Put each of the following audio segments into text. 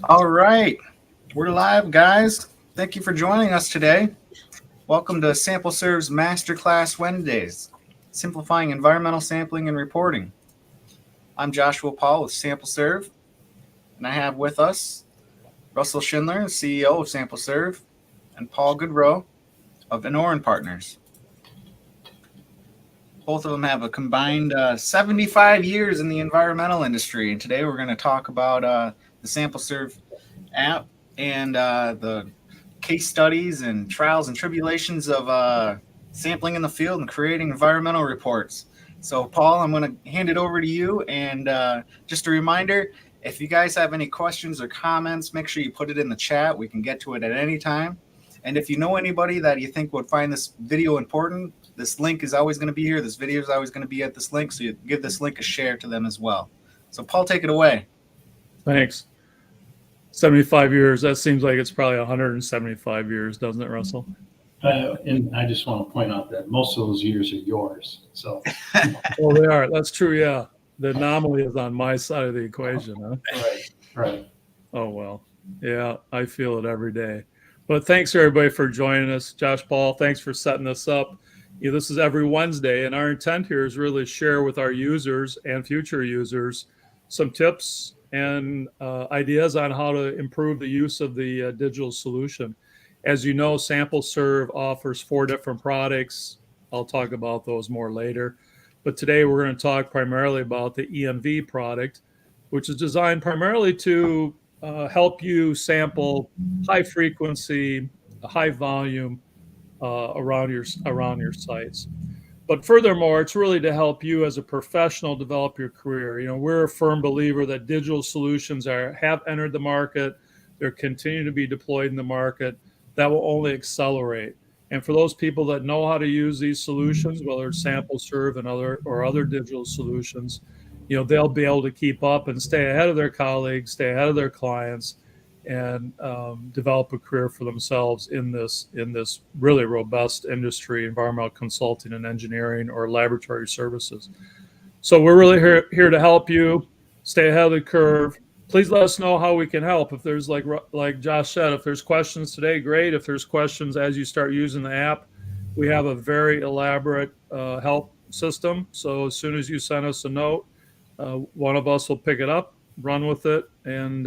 All right, we're live, guys. Thank you for joining us today. Welcome to SampleServe's Masterclass Wednesdays, simplifying environmental sampling and reporting. I'm Joshua Paul with SampleServe, and I have with us Russell Schindler, CEO of SampleServe, and Paul Goodrow of Inoran Partners. Both of them have a combined 75 years in the environmental industry, and today we're going to talk about the SampleServe app and the case studies and trials and tribulations of sampling in the field and creating environmental reports. So, Paul, I'm going to hand it over to you. And just a reminder, if you guys have any questions or comments, make sure you put it in the chat. We can get to it at any time. And if you know anybody that you think would find this video important, this link is always going to be here. This video is always going to be at this link. So you give this link a share to them as well. So, Paul, take it away. Thanks. 75 years. That seems like it's probably 175 years, doesn't it, Russell? And I just want to point out that most of those years are yours. So, well, they are. That's true. Yeah. The anomaly is on my side of the equation. Huh? Right. Oh, well. Yeah, I feel it every day. But thanks, everybody, for joining us. Josh, Paul, thanks for setting this up. This is every Wednesday, and our intent here is really share with our users and future users some tips and ideas on how to improve the use of the digital solution. As you know, SampleServe offers 4 different products. I'll talk about those more later. But today we're going to talk primarily about the EMV product, which is designed primarily to help you sample high frequency, high volume around your sites. But furthermore, it's really to help you as a professional develop your career. We're a firm believer that digital solutions have entered the market. They're continuing to be deployed in the market. That will only accelerate. And for those people that know how to use these solutions, whether it's SampleServe and other digital solutions, they'll be able to keep up and stay ahead of their colleagues, stay ahead of their clients, and develop a career for themselves in this really robust industry, environmental consulting and engineering or laboratory services. So we're really here to help you stay ahead of the curve. Please let us know how we can help. If there's, like Josh said, if there's questions today, great. If there's questions as you start using the app, we have a very elaborate help system. So as soon as you send us a note, one of us will pick it up, run with it, and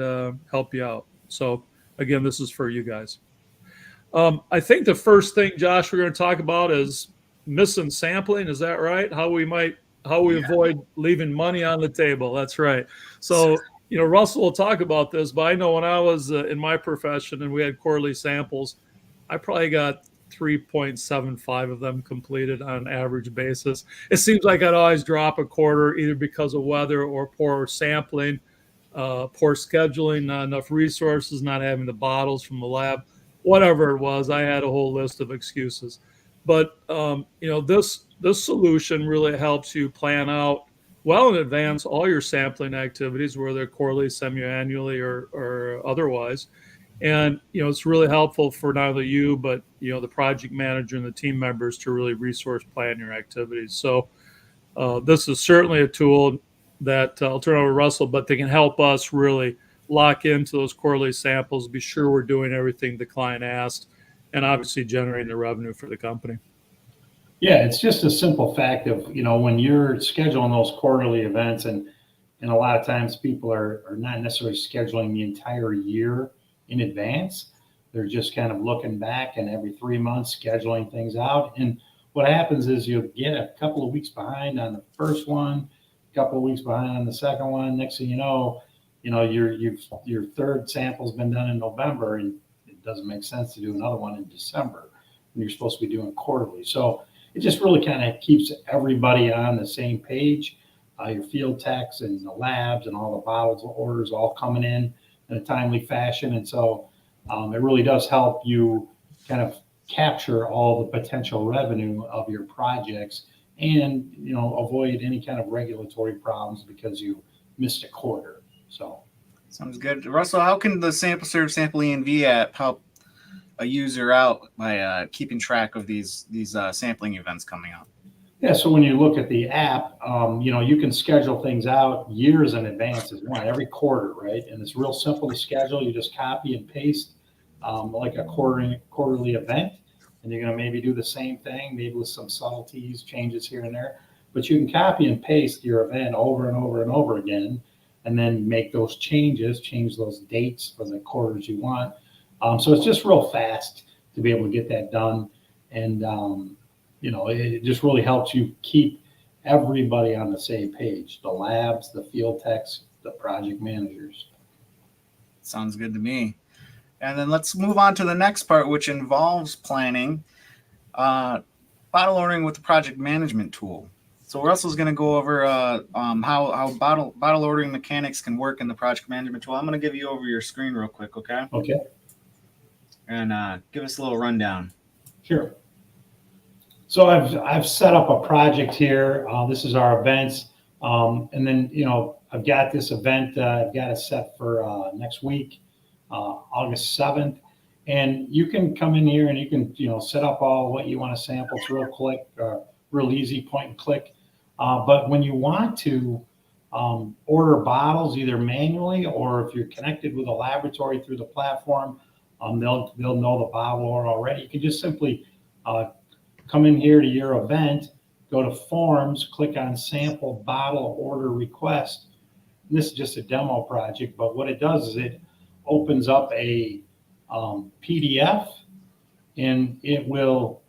help you out. So again, this is for you guys. I think the first thing, Josh, we're going to talk about is missing sampling. Is that right? How we avoid leaving money on the table. That's right. So, Russell will talk about this, but I know when I was in my profession and we had quarterly samples, I probably got 3.75 of them completed on an average basis. It seems like I'd always drop a quarter either because of weather or poor sampling, poor scheduling, not enough resources, not having the bottles from the lab, whatever it was. I had a whole list of excuses. But, this solution really helps you plan out well in advance all your sampling activities, whether quarterly, semi-annually, or otherwise. And, it's really helpful for not only you, but, the project manager and the team members to really resource plan your activities. So this is certainly a tool that I'll turn over to Russell, but they can help us really lock into those quarterly samples, be sure we're doing everything the client asked, and obviously generating the revenue for the company. Yeah, it's just a simple fact of, when you're scheduling those quarterly events, and a lot of times people are not necessarily scheduling the entire year in advance. They're just kind of looking back and every 3 months scheduling things out. And what happens is you'll get a couple of weeks behind on the first one, a couple of weeks behind on the second one. Next thing you know, your third sample's been done in November, and it doesn't make sense to do another one in December when you're supposed to be doing quarterly. So it just really kind of keeps everybody on the same page. Your field techs and the labs and all the bottles orders all coming in a timely fashion. And so it really does help you kind of capture all the potential revenue of your projects and, avoid any kind of regulatory problems because you missed a quarter. So sounds good. Russell, how can the SampleServe Sample EMV app help a user out by keeping track of these sampling events coming up? Yeah, so when you look at the app, you can schedule things out years in advance as one, every quarter, right? And it's real simple to schedule. You just copy and paste like a quarterly event, and you're going to maybe do the same thing, maybe with some subtleties, changes here and there. But you can copy and paste your event over and over and over again, and then make those changes, change those dates for the quarters you want. So it's just real fast to be able to get that done. And it just really helps you keep everybody on the same page, the labs, the field techs, the project managers. Sounds good to me. And then let's move on to the next part, which involves planning, bottle ordering with the project management tool. So Russell's going to go over how bottle ordering mechanics can work in the project management tool. I'm going to give you over your screen real quick, okay? Okay. And give us a little rundown. Sure. So I've set up a project here. This is our events, and then I've got this event. I've got it set for next week, August 7th, and you can come in here and you can set up all what you want to sample. It's real easy, point and click. But when you want to order bottles either manually or if you're connected with a laboratory through the platform, they'll know the bottle order already. You can just simply come in here to your event, go to forms, click on sample bottle order request. And this is just a demo project, but what it does is it opens up a PDF, and it will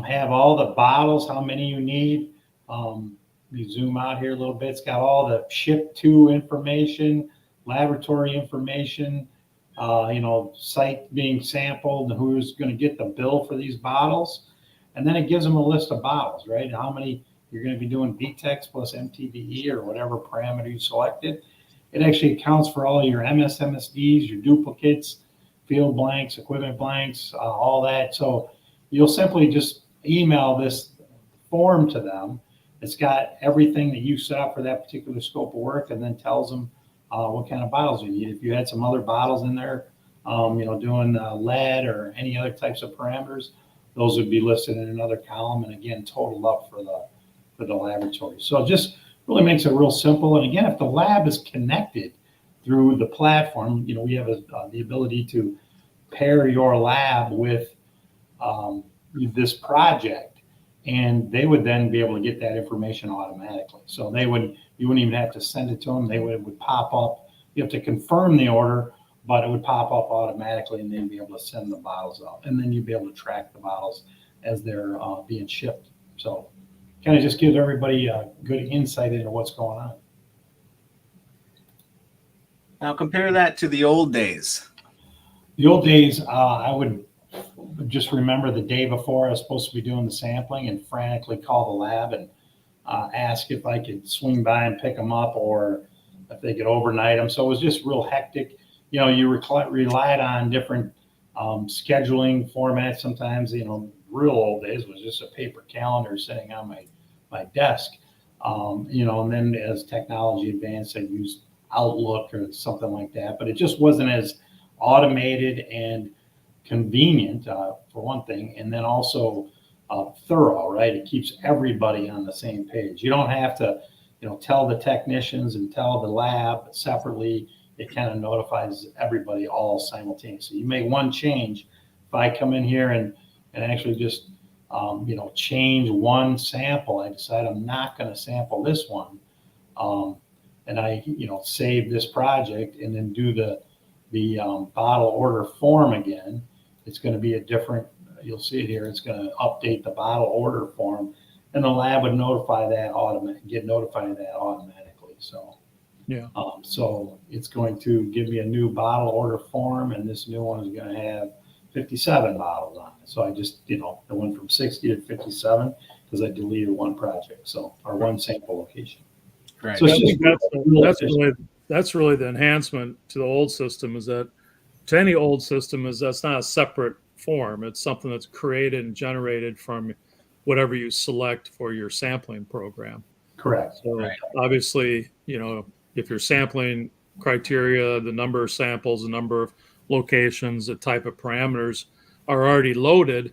have all the bottles, how many you need. You zoom out here a little bit. It's got all the ship to information, laboratory information, site being sampled, and who's going to get the bill for these bottles. And then it gives them a list of bottles, right? How many you're going to be doing VTEX plus MTBE or whatever parameter you selected. It actually accounts for all your MSDs, your duplicates, field blanks, equipment blanks, all that. So you'll simply just email this form to them. It's got everything that you set up for that particular scope of work, and then tells them what kind of bottles you need. If you had some other bottles in there, doing lead or any other types of parameters, those would be listed in another column, and again, totaled up for the laboratory. So it just really makes it real simple. And again, if the lab is connected through the platform, we have the ability to pair your lab with this project, and they would then be able to get that information automatically. So you wouldn't even have to send it to them. It would pop up. You have to confirm the order, but it would pop up automatically, and they'd be able to send the bottles out. And then you'd be able to track the bottles as they're being shipped. So kind of just gives everybody a good insight into what's going on. Now compare that to the old days. The old days, I would just remember the day before I was supposed to be doing the sampling and frantically call the lab and ask if I could swing by and pick them up or if they could overnight them. So it was just real hectic. You relied on different scheduling formats. Sometimes, real old days was just a paper calendar sitting on my desk. And then as technology advanced, I used Outlook or something like that. But it just wasn't as automated and convenient, for one thing, and then also thorough, right? It keeps everybody on the same page. You don't have to, tell the technicians and tell the lab separately. It kind of notifies everybody all simultaneously. You make one change. If I come in here and actually just, change one sample, I decide I'm not going to sample this one, and I, save this project and then do the bottle order form again, it's going to be a different, you'll see it here, it's going to update the bottle order form, and the lab would get notified of that automatically. So Yeah. So it's going to give me a new bottle order form, and this new one is going to have 57 bottles on it. So I just, I went from 60 to 57 because I deleted one project, or one sample location. Right. So I it's think just that's really the enhancement to the old system, is that to any old system is that's not a separate form. It's something that's created and generated from whatever you select for your sampling program. correct. So Right. obviously, if you're sampling criteria, the number of samples, the number of locations, the type of parameters are already loaded.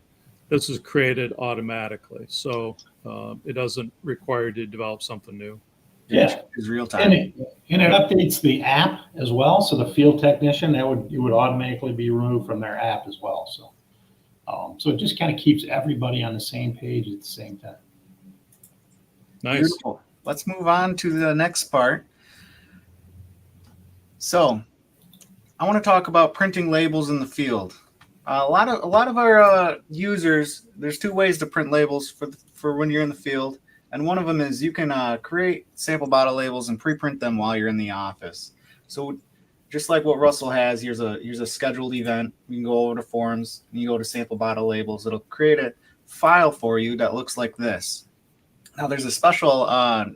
this is created automatically. So it doesn't require you to develop something new. Yeah, it's real time. And it updates the app as well. So the field technician, it would automatically be removed from their app as well. So it just kind of keeps everybody on the same page at the same time. Nice. Beautiful. Let's move on to the next part. So I want to talk about printing labels in the field. A lot of our users, there's two ways to print labels for when you're in the field. And one of them is you can create sample bottle labels and pre-print them while you're in the office. So just like what Russell has, here's a scheduled event. You can go over to forums and you go to sample bottle labels. It'll create a file for you that looks like this. Now there's a special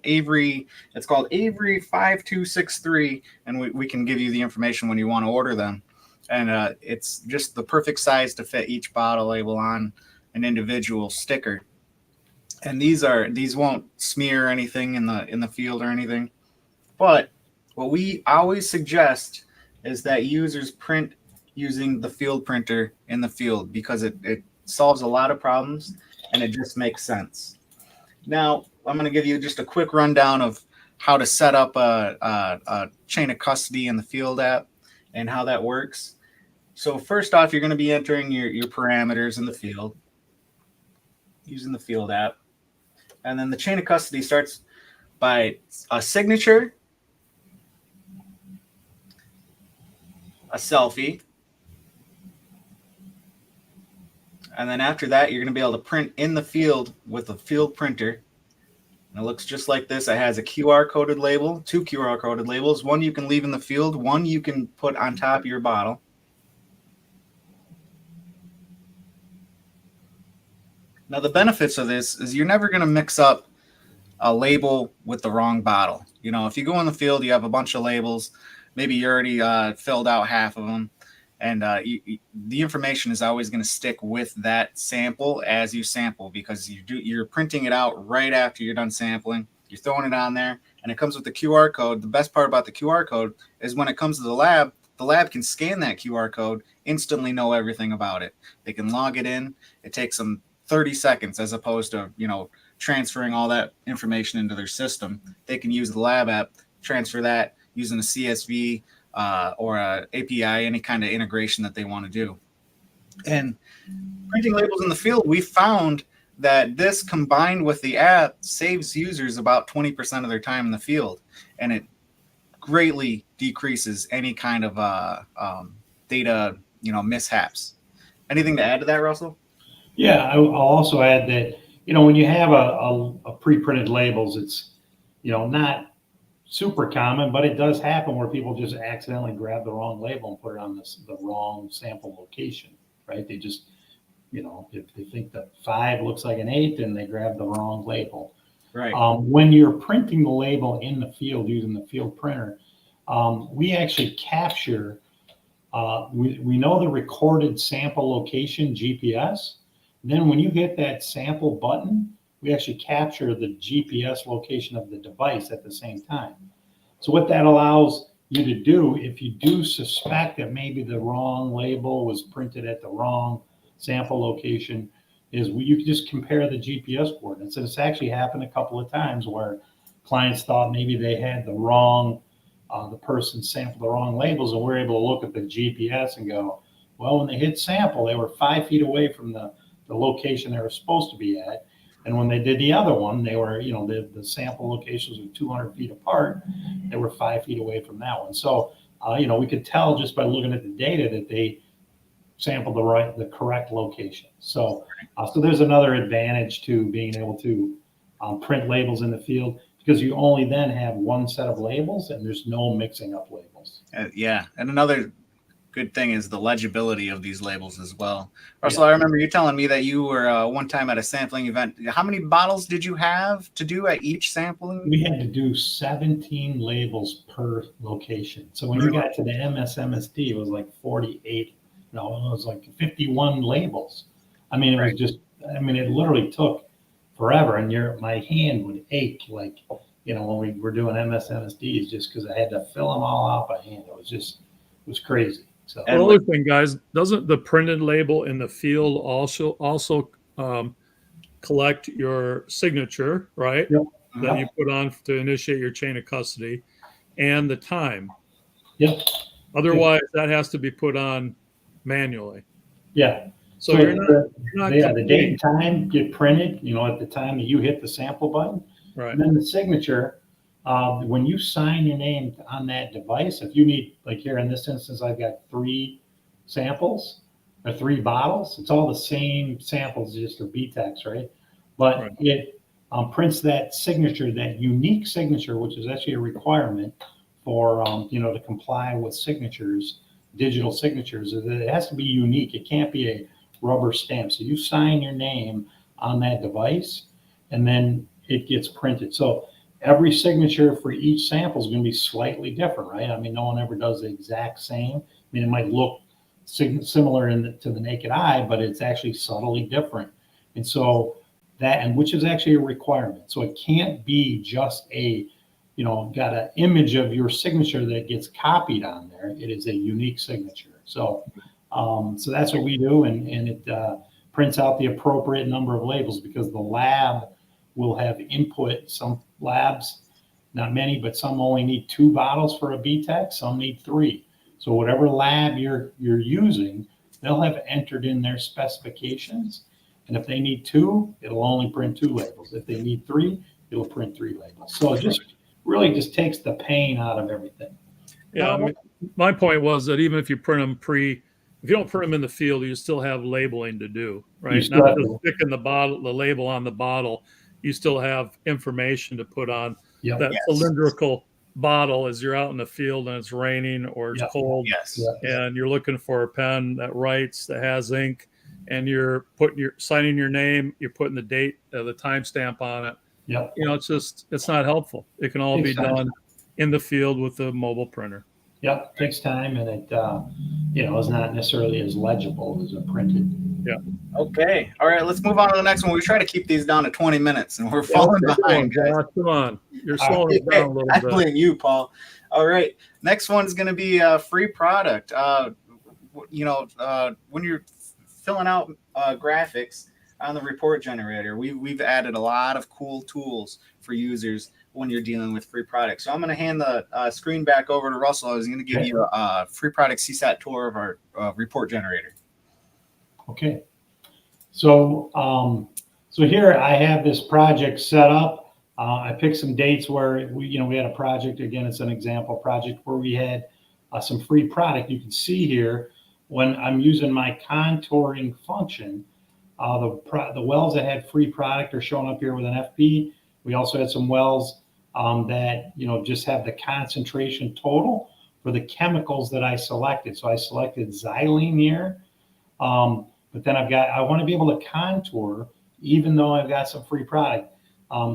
Avery, it's called Avery 5263, and we can give you the information when you want to order them. And it's just the perfect size to fit each bottle label on an individual sticker. And these won't smear anything in the field or anything. But what we always suggest is that users print using the field printer in the field, because it solves a lot of problems and it just makes sense. Now, I'm going to give you just a quick rundown of how to set up a chain of custody in the field app and how that works. So first off, you're going to be entering your parameters in the field using the field app. And then the chain of custody starts by a signature, a selfie, and then after that, you're going to be able to print in the field with a field printer. And it looks just like this. It has a QR coded label, two QR coded labels. One you can leave in the field, one you can put on top of your bottle. Now, the benefits of this is you're never going to mix up a label with the wrong bottle. You know, if you go in the field, you have a bunch of labels. Maybe you already filled out half of them. And the information is always going to stick with that sample as you sample, because you're printing it out right after you're done sampling. You're throwing it on there, and it comes with the QR code. The best part about the QR code is when it comes to the lab can scan that QR code, instantly know everything about it. They can log it in. It takes them 30 seconds as opposed to, transferring all that information into their system. They can use the lab app, transfer that using a CSV or a API, any kind of integration that they want to do. And printing labels in the field, we found that this combined with the app saves users about 20% of their time in the field, and it greatly decreases any kind of data, mishaps. Anything to add to that, Russell? Yeah, I'll also add that, when you have a pre-printed labels, it's, not super common, but it does happen where people just accidentally grab the wrong label and put it on the wrong sample location, right? They just, if they think that 5 looks like an 8, then they grab the wrong label. Right. When you're printing the label in the field using the field printer, we actually capture, we know the recorded sample location GPS. Then when you hit that sample button, we actually capture the GPS location of the device at the same time. So what that allows you to do, if you do suspect that maybe the wrong label was printed at the wrong sample location, is you can just compare the GPS coordinates. And it's actually happened a couple of times where clients thought maybe they had the person sampled the wrong labels, and we're able to look at the GPS and go, well, when they hit sample, they were 5 feet away from the location they were supposed to be at. And when they did the other one, they were, the sample locations were 200 feet apart. They were 5 feet away from that one. So, we could tell just by looking at the data that they sampled the correct location. So there's another advantage to being able to print labels in the field, because you only then have one set of labels and there's no mixing up labels. Yeah. And another good thing is the legibility of these labels as well. Russell, yeah. I remember you telling me that you were one time at a sampling event. How many bottles did you have to do at each sampling? We had to do 17 labels per location. So when you got to the MSMSD, it was like 48. No, it was like 51 labels. I mean, it was just, it literally took forever, and my hand would ache, like, when we were doing MSMSDs, just because I had to fill them all out by hand. It was crazy. So another thing, guys, doesn't the printed label in the field also collect your signature, right? Yep. That you put on to initiate your chain of custody, and the time. Yep. Otherwise, that has to be put on manually. Yeah. So you're not the date and time get printed, at the time that you hit the sample button. right. And then the signature, when you sign your name on that device, if you need, like here in this instance, I've got 3 samples or 3 bottles. It's all the same samples, just a BTEX, right? But Right. it prints that signature, that unique signature, which is actually a requirement for, to comply with signatures, digital signatures, is that it has to be unique. It can't be a rubber stamp. So you sign your name on that device, and then it gets printed. So every signature for each sample is going to be slightly different, right? I mean, no one ever does the exact same. I mean, it might look similar to the naked eye, but it's actually subtly different. And so which is actually a requirement. So it can't be just got an image of your signature that gets copied on there. It is a unique signature. So that's what we do, and it prints out the appropriate number of labels, because the lab will have input. Some labs, not many, but some only need 2 bottles for a BTEC, some need 3. So whatever lab you're using, they'll have entered in their specifications. And if they need 2, it'll only print 2 labels. If they need 3, it'll print 3 labels. So it really just takes the pain out of everything. Yeah, I mean, my point was that even if you print them if you don't print them in the field, you still have labeling to do, right? Not just sticking the label on the bottle. You still have information to put on that cylindrical bottle as you're out in the field and it's raining or it's cold. Yes. And you're looking for a pen that writes, that has ink, and you're signing your name, you're putting the date, the timestamp on it. Yep. It's not helpful. It can all be done in the field with a mobile printer. Yep, takes time, and it is not necessarily as legible as a printed. Yeah. Okay. All right. Let's move on to the next one. We try to keep these down to 20 minutes, and we're falling behind, guys. Come on, you're slowing it down a little bit. I blame you, Paul. All right. Next one is going to be a free product. When you're filling out graphics on the report generator, we've added a lot of cool tools for users when you're dealing with free products. So I'm going to hand the screen back over to Russell. I was going to give you a free product CSAT tour of our report generator. Okay. So here I have this project set up. I picked some dates where we had a project. Again, it's an example project where we had some free product. You can see here when I'm using my contouring function, the wells that had free product are showing up here with an FP. We also had some wells that just have the concentration total for the chemicals that I selected. So I selected xylene here, but then I want to be able to contour even though I've got some free product.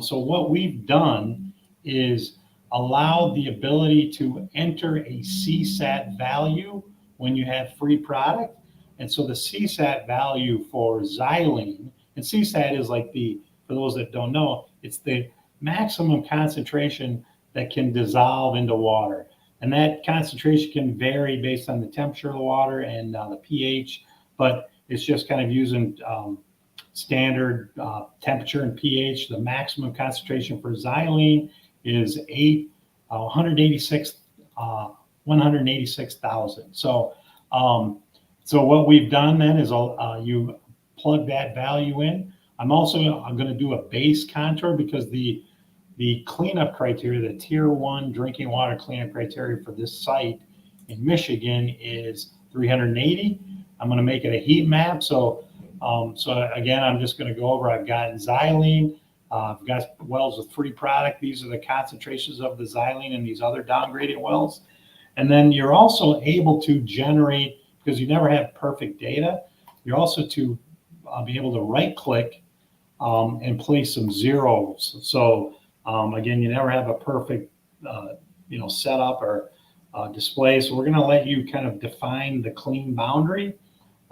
So what we've done is allow the ability to enter a CSAT value when you have free product. And so the CSAT value for xylene, and CSAT is for those that don't know, it's the maximum concentration that can dissolve into water. And that concentration can vary based on the temperature of the water and the pH, but it's just kind of using standard temperature and pH. The maximum concentration for xylene is 186,000. So what we've done then is you plug that value in. I'm going to do a base contour because the cleanup criteria, the tier 1 drinking water cleanup criteria for this site in Michigan is 380. I'm going to make it a heat map. So again, I'm just going to go over. I've got xylene. I've got wells with free product. These are the concentrations of the xylene in these other downgraded wells. And then you're also able to generate, because you never have perfect data, you're also to be able to right click and place some zeros. So again, you never have a perfect setup or display. So we're going to let you kind of define the clean boundary,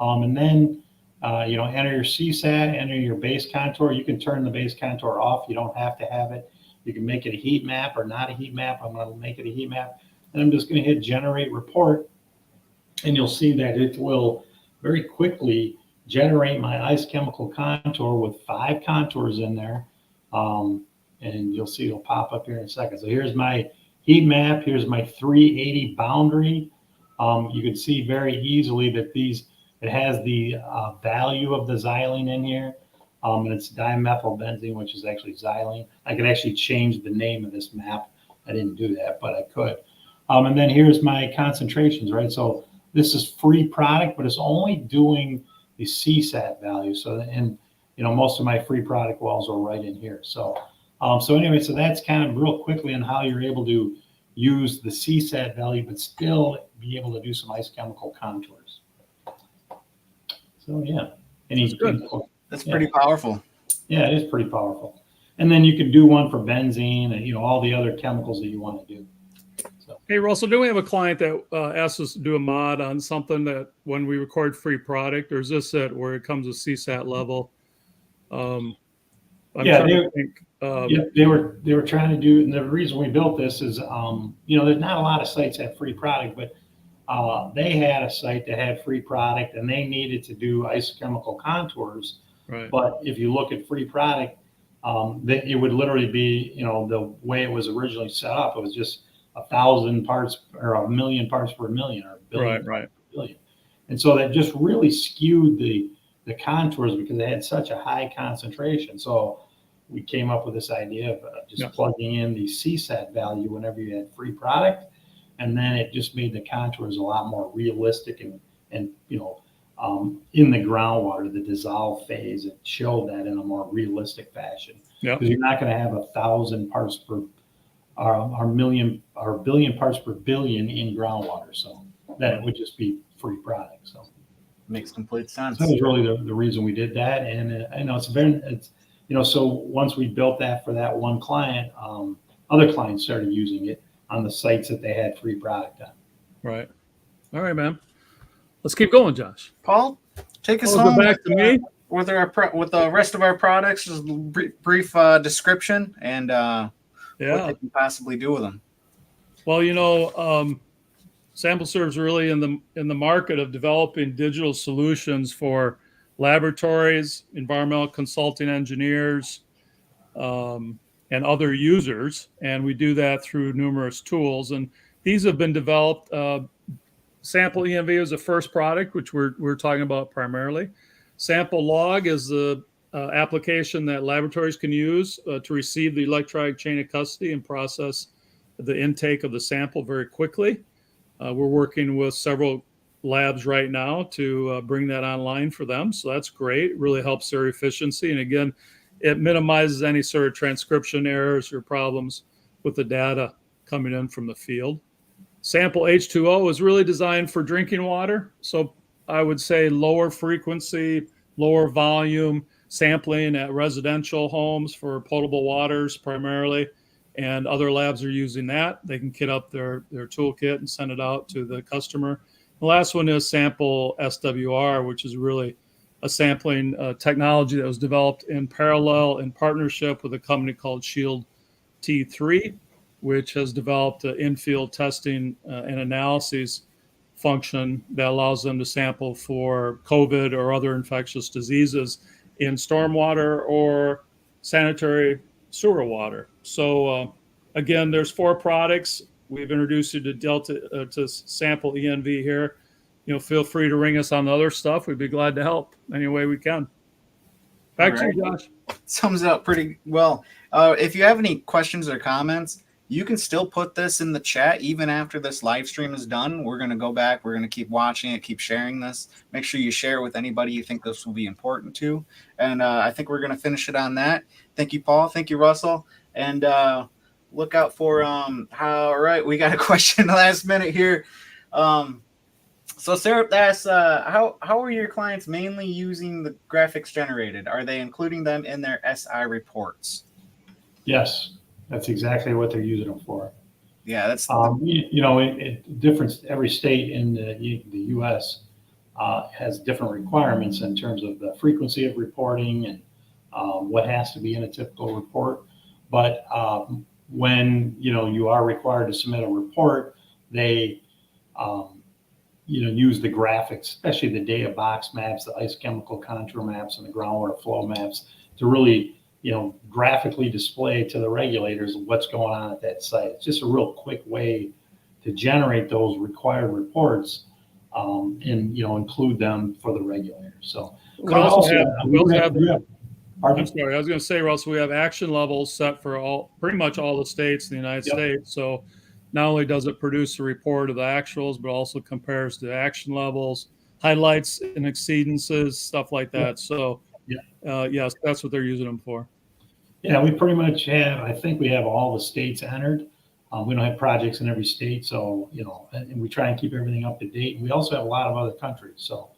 and then enter your CSAT, enter your base contour. You can turn the base contour off. You don't have to have it. You can make it a heat map or not a heat map. I'm going to make it a heat map, and I'm just going to hit generate report, and you'll see that it will very quickly generate my ice chemical contour with 5 contours in there. And you'll see it'll pop up here in a second. So here's my heat map. Here's my 380 boundary. You can see very easily that it has the value of the xylene in here. And it's dimethylbenzene, which is actually xylene. I could actually change the name of this map. I didn't do that, but I could. And then here's my concentrations, right? So this is free product, but it's only doing the CSAT value. So, and most of my free product wells are right in here. So anyway, so that's kind of real quickly on how you're able to use the CSAT value, but still be able to do some ice chemical contours. So yeah, That's pretty powerful. Yeah, it is pretty powerful. And then you could do one for benzene and all the other chemicals that you want to do. So. Hey Russell, do we have a client that asked us to do a mod on something that when we record free product, or is this it where it comes with CSAT level? They were trying to do, and the reason we built this is, there's not a lot of sites that have free product, but they had a site that had free product and they needed to do ice chemical contours. Right. But if you look at free product, it would literally be, the way it was originally set up, it was just 1,000 parts or 1,000,000 parts per million or a billion right. per billion. And so that just really skewed the contours because they had such a high concentration. So we came up with this idea of just plugging in the CSAT value whenever you had free product. And then it just made the contours a lot more realistic and in the groundwater, the dissolve phase, it showed that in a more realistic fashion. Because you're not going to have 1,000 parts per or million or billion parts per billion in groundwater. So then it would just be free product. So makes complete sense. So that was really the reason we did that. And I know so once we built that for that one client, other clients started using it on the sites that they had free product on. Right. All right, man. Let's keep going, Josh. Paul, take us home. Back to me with the rest of our products. Just a brief description and what they can possibly do with them. Well, SampleServe is really in the market of developing digital solutions for laboratories, environmental consulting engineers, and other users, and we do that through numerous tools. And these have been developed. Sample EMV is the first product, which we're talking about primarily. Sample Log is the application that laboratories can use to receive the electronic chain of custody and process the intake of the sample very quickly. We're working with several labs right now to bring that online for them. So that's great. It really helps their efficiency. And again, it minimizes any sort of transcription errors or problems with the data coming in from the field. Sample H2O is really designed for drinking water. So I would say lower frequency, lower volume sampling at residential homes for potable waters primarily. And other labs are using that. They can kit up their toolkit and send it out to the customer. The last one is Sample SWR, which is really a sampling technology that was developed in parallel in partnership with a company called Shield T3, which has developed an in-field testing and analysis function that allows them to sample for COVID or other infectious diseases in stormwater or sanitary sewer water. So again, there's 4 products. We've introduced you to Sample ENV here. Feel free to ring us on the other stuff. We'd be glad to help any way we can. Back to you, Josh. Sums it up pretty well. If you have any questions or comments, you can still put this in the chat even after this live stream is done. We're going to go back. We're going to keep watching it, keep sharing this. Make sure you share it with anybody you think this will be important to. And I think we're going to finish it on that. Thank you, Paul. Thank you, Russell. And look out for all right, we got a question last minute here. So Sarah asks, how are your clients mainly using the graphics generated? Are they including them in their SI reports? Yes, that's exactly what they're using them for. Yeah, that's different. Every state in the U.S. Has different requirements in terms of the frequency of reporting and what has to be in a typical report. But when you are required to submit a report, they use the graphics, especially the data box maps, the ice chemical contour maps, and the groundwater flow maps, to really, graphically display to the regulators what's going on at that site. It's just a real quick way to generate those required reports, and include them for the regulators. So we also have pardon? I'm sorry, I was going to say, Russell, we have action levels set for pretty much all the states in the United States. So not only does it produce a report of the actuals, but also compares to action levels, highlights and exceedances, stuff like that. So yes, that's what they're using them for. Yeah, we pretty much have, I think we have all the states entered. We don't have projects in every state, so, and we try and keep everything up to date. We also have a lot of other countries. So,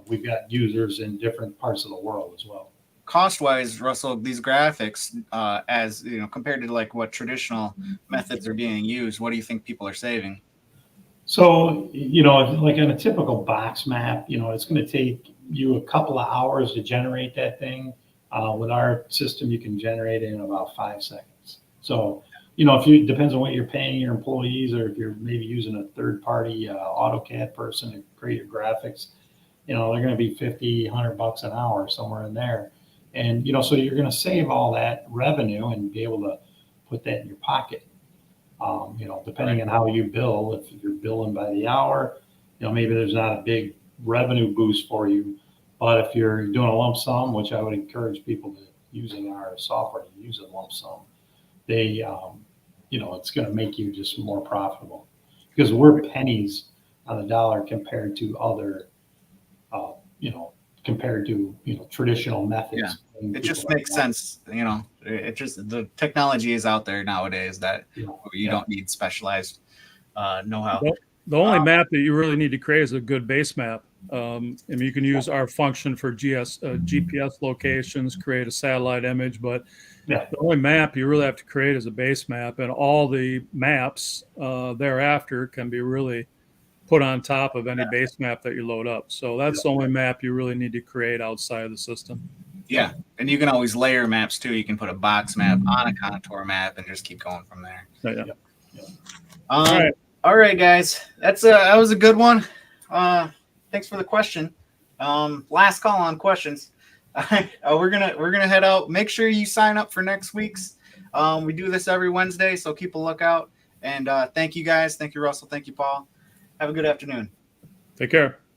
we've got users in different parts of the world as well. Cost-wise, Russell, these graphics, as compared to like what traditional methods are being used, what do you think people are saving? So, like on a typical box map, it's going to take you a couple of hours to generate that thing. With our system, you can generate it in about 5 seconds. So, depends on what you're paying your employees, or if you're maybe using a third-party AutoCAD person to create your graphics, they're going to be $50, $100 an hour, somewhere in there. And, so you're going to save all that revenue and be able to put that in your pocket. Depending on how you bill, if you're billing by the hour, maybe there's not a big revenue boost for you. But if you're doing a lump sum, which I would encourage people to using our software to use a lump sum, they, it's going to make you just more profitable, because we're pennies on the dollar compared to other, traditional methods. Yeah. It just makes sense. It just, the technology is out there nowadays that you don't need specialized know-how. The only map that you really need to create is a good base map. You can use our function for GPS locations, create a satellite image, but the only map you really have to create is a base map, and all the maps thereafter can be really put on top of any base map that you load up. So that's the only map you really need to create outside of the system. Yeah, and you can always layer maps too. You can put a box map on a contour map and just keep going from there. All right, guys, that was a good one. Thanks for the question. Last call on questions. We're gonna head out. Make sure you sign up for next week's. We do this every Wednesday, so keep a lookout. And thank you guys. Thank you, Russell. Thank you, Paul. Have a good afternoon. Take care.